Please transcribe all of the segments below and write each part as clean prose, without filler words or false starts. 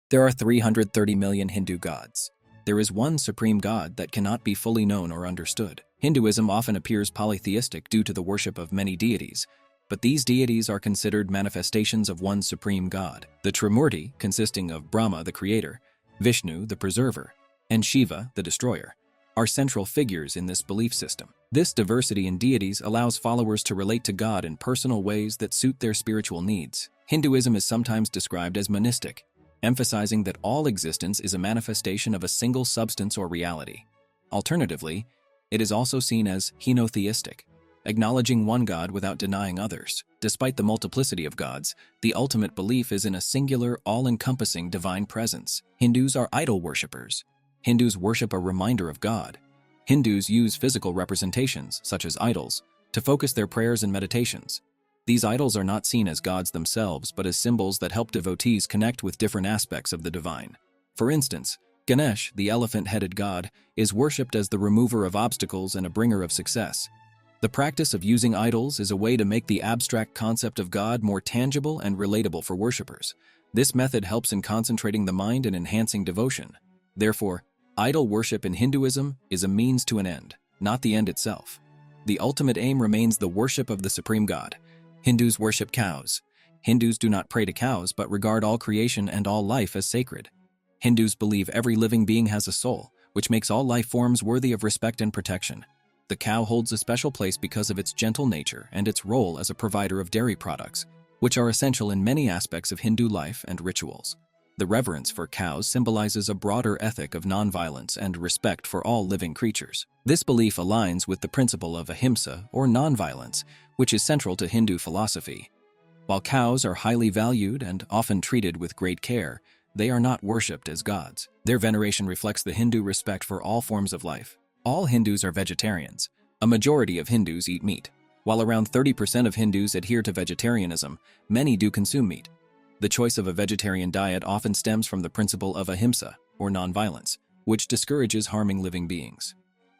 There are 330 million Hindu gods. There is one supreme god that cannot be fully known or understood. Hinduism often appears polytheistic due to the worship of many deities, but these deities are considered manifestations of one supreme god. The Trimurti, consisting of Brahma, the creator, Vishnu, the preserver, and Shiva, the destroyer, are central figures in this belief system. This diversity in deities allows followers to relate to God in personal ways that suit their spiritual needs. Hinduism is sometimes described as monistic, emphasizing that all existence is a manifestation of a single substance or reality. Alternatively, it is also seen as henotheistic, acknowledging one God without denying others. Despite the multiplicity of gods, the ultimate belief is in a singular, all-encompassing divine presence. Hindus are idol worshippers. Hindus worship a reminder of God. Hindus use physical representations, such as idols, to focus their prayers and meditations. These idols are not seen as gods themselves, but as symbols that help devotees connect with different aspects of the divine. For instance, Ganesh, the elephant-headed god, is worshipped as the remover of obstacles and a bringer of success. The practice of using idols is a way to make the abstract concept of God more tangible and relatable for worshippers. This method helps in concentrating the mind and enhancing devotion. Therefore, idol worship in Hinduism is a means to an end, not the end itself. The ultimate aim remains the worship of the supreme God. Hindus worship cows. Hindus do not pray to cows but regard all creation and all life as sacred. Hindus believe every living being has a soul, which makes all life forms worthy of respect and protection. The cow holds a special place because of its gentle nature and its role as a provider of dairy products, which are essential in many aspects of Hindu life and rituals. The reverence for cows symbolizes a broader ethic of nonviolence and respect for all living creatures. This belief aligns with the principle of Ahimsa, or nonviolence, which is central to Hindu philosophy. While cows are highly valued and often treated with great care, they are not worshipped as gods. Their veneration reflects the Hindu respect for all forms of life. All Hindus are vegetarians. A majority of Hindus eat meat. While around 30% of Hindus adhere to vegetarianism, many do consume meat. The choice of a vegetarian diet often stems from the principle of Ahimsa, or nonviolence, which discourages harming living beings.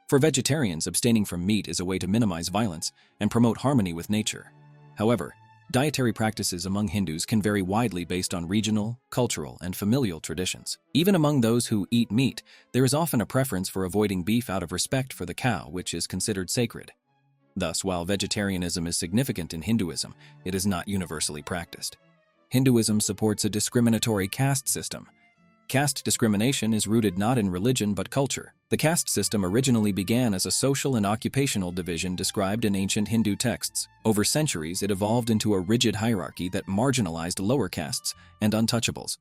For vegetarians, abstaining from meat is a way to minimize violence and promote harmony with nature. However, dietary practices among Hindus can vary widely based on regional, cultural, and familial traditions. Even among those who eat meat, there is often a preference for avoiding beef out of respect for the cow, which is considered sacred. Thus, while vegetarianism is significant in Hinduism, it is not universally practiced. Hinduism supports a discriminatory caste system. Caste discrimination is rooted not in religion but culture. The caste system originally began as a social and occupational division described in ancient Hindu texts. Over centuries, it evolved into a rigid hierarchy that marginalized lower castes and untouchables.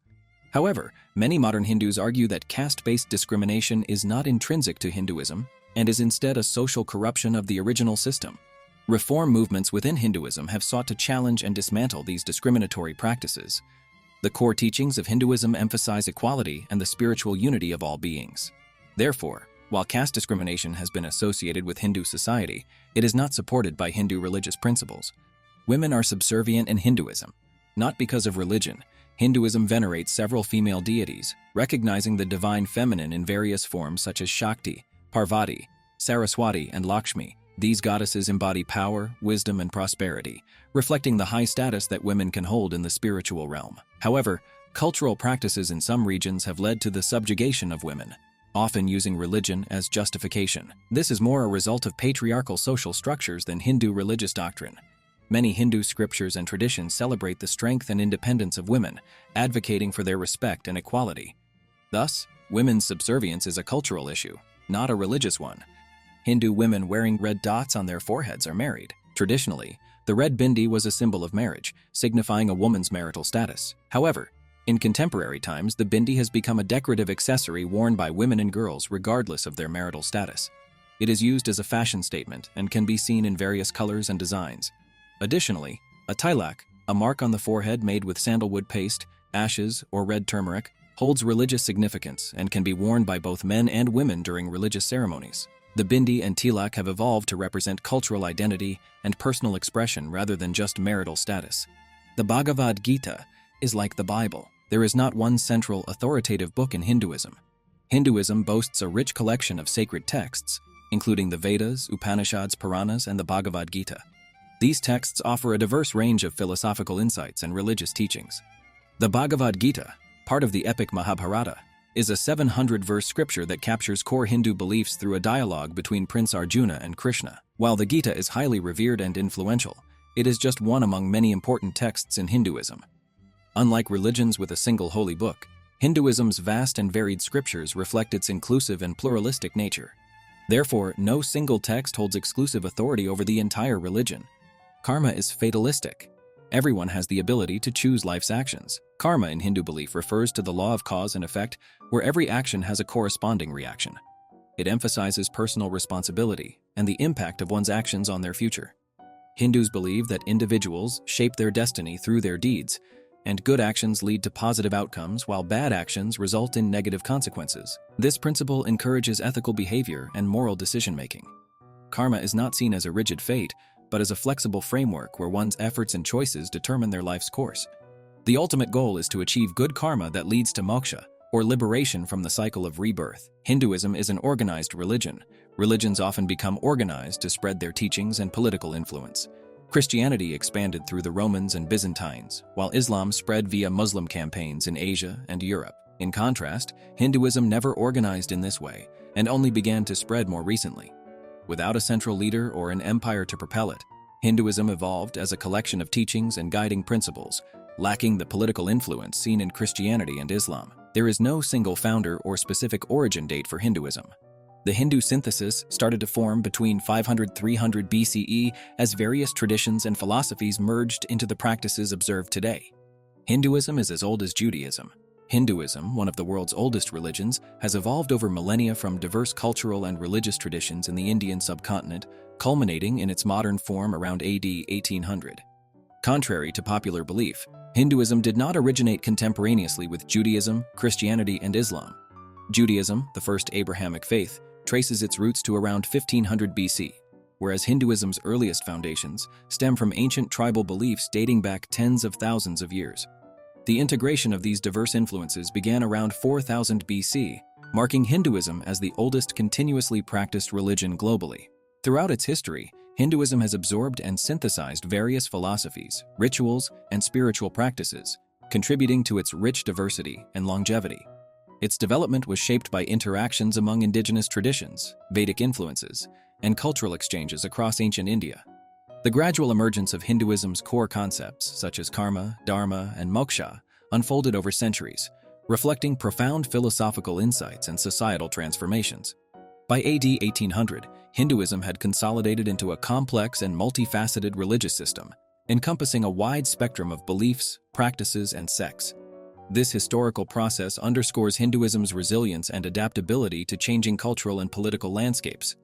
However, many modern Hindus argue that caste-based discrimination is not intrinsic to Hinduism and is instead a social corruption of the original system. Reform movements within Hinduism have sought to challenge and dismantle these discriminatory practices. The core teachings of Hinduism emphasize equality and the spiritual unity of all beings. Therefore, while caste discrimination has been associated with Hindu society, it is not supported by Hindu religious principles. Women are subservient in Hinduism. Not because of religion, Hinduism venerates several female deities, recognizing the divine feminine in various forms such as Shakti, Parvati, Saraswati, and Lakshmi. These goddesses embody power, wisdom, and prosperity, reflecting the high status that women can hold in the spiritual realm. However, cultural practices in some regions have led to the subjugation of women, often using religion as justification. This is more a result of patriarchal social structures than Hindu religious doctrine. Many Hindu scriptures and traditions celebrate the strength and independence of women, advocating for their respect and equality. Thus, women's subservience is a cultural issue, not a religious one. Hindu women wearing red dots on their foreheads are married. Traditionally, the red bindi was a symbol of marriage, signifying a woman's marital status. However, in contemporary times, the bindi has become a decorative accessory worn by women and girls regardless of their marital status. It is used as a fashion statement and can be seen in various colors and designs. Additionally, a tilak, a mark on the forehead made with sandalwood paste, ashes, or red turmeric, holds religious significance and can be worn by both men and women during religious ceremonies. The bindi and tilak have evolved to represent cultural identity and personal expression rather than just marital status. The Bhagavad Gita is like the Bible. There is not one central, authoritative book in Hinduism. Hinduism boasts a rich collection of sacred texts, including the Vedas, Upanishads, Puranas, and the Bhagavad Gita. These texts offer a diverse range of philosophical insights and religious teachings. The Bhagavad Gita, part of the epic Mahabharata, is a 700-verse scripture that captures core Hindu beliefs through a dialogue between Prince Arjuna and Krishna. While the Gita is highly revered and influential, it is just one among many important texts in Hinduism. Unlike religions with a single holy book, Hinduism's vast and varied scriptures reflect its inclusive and pluralistic nature. Therefore, no single text holds exclusive authority over the entire religion. Karma is fatalistic. Everyone has the ability to choose life's actions. Karma in Hindu belief refers to the law of cause and effect, where every action has a corresponding reaction. It emphasizes personal responsibility and the impact of one's actions on their future. Hindus believe that individuals shape their destiny through their deeds, and good actions lead to positive outcomes while bad actions result in negative consequences. This principle encourages ethical behavior and moral decision-making. Karma is not seen as a rigid fate, but as a flexible framework where one's efforts and choices determine their life's course. The ultimate goal is to achieve good karma that leads to moksha, or liberation from the cycle of rebirth. Hinduism is an organized religion. Religions often become organized to spread their teachings and political influence. Christianity expanded through the Romans and Byzantines, while Islam spread via Muslim campaigns in Asia and Europe. In contrast, Hinduism never organized in this way, and only began to spread more recently. Without a central leader or an empire to propel it, Hinduism evolved as a collection of teachings and guiding principles, lacking the political influence seen in Christianity and Islam. There is no single founder or specific origin date for Hinduism. The Hindu synthesis started to form between 500–300 BCE as various traditions and philosophies merged into the practices observed today. Hinduism is as old as Judaism. Hinduism, one of the world's oldest religions, has evolved over millennia from diverse cultural and religious traditions in the Indian subcontinent, culminating in its modern form around AD 1800. Contrary to popular belief, Hinduism did not originate contemporaneously with Judaism, Christianity, and Islam. Judaism, the first Abrahamic faith, traces its roots to around 1500 BC, whereas Hinduism's earliest foundations stem from ancient tribal beliefs dating back tens of thousands of years. The integration of these diverse influences began around 4000 BC, marking Hinduism as the oldest continuously practiced religion globally. Throughout its history, Hinduism has absorbed and synthesized various philosophies, rituals, and spiritual practices, contributing to its rich diversity and longevity. Its development was shaped by interactions among indigenous traditions, Vedic influences, and cultural exchanges across ancient India. The gradual emergence of Hinduism's core concepts, such as karma, dharma, and moksha, unfolded over centuries, reflecting profound philosophical insights and societal transformations. By AD 1800, Hinduism had consolidated into a complex and multifaceted religious system, encompassing a wide spectrum of beliefs, practices, and sects. This historical process underscores Hinduism's resilience and adaptability to changing cultural and political landscapes.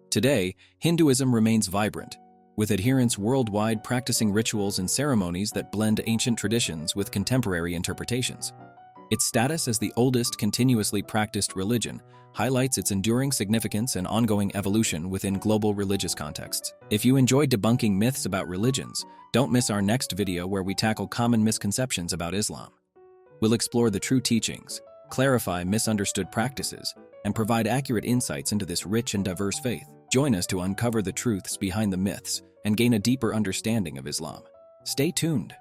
Today, Hinduism remains vibrant, with adherents worldwide practicing rituals and ceremonies that blend ancient traditions with contemporary interpretations. Its status as the oldest continuously practiced religion highlights its enduring significance and ongoing evolution within global religious contexts. If you enjoy debunking myths about religions, don't miss our next video where we tackle common misconceptions about Islam. We'll explore the true teachings, clarify misunderstood practices, and provide accurate insights into this rich and diverse faith. Join us to uncover the truths behind the myths and gain a deeper understanding of Islam. Stay tuned.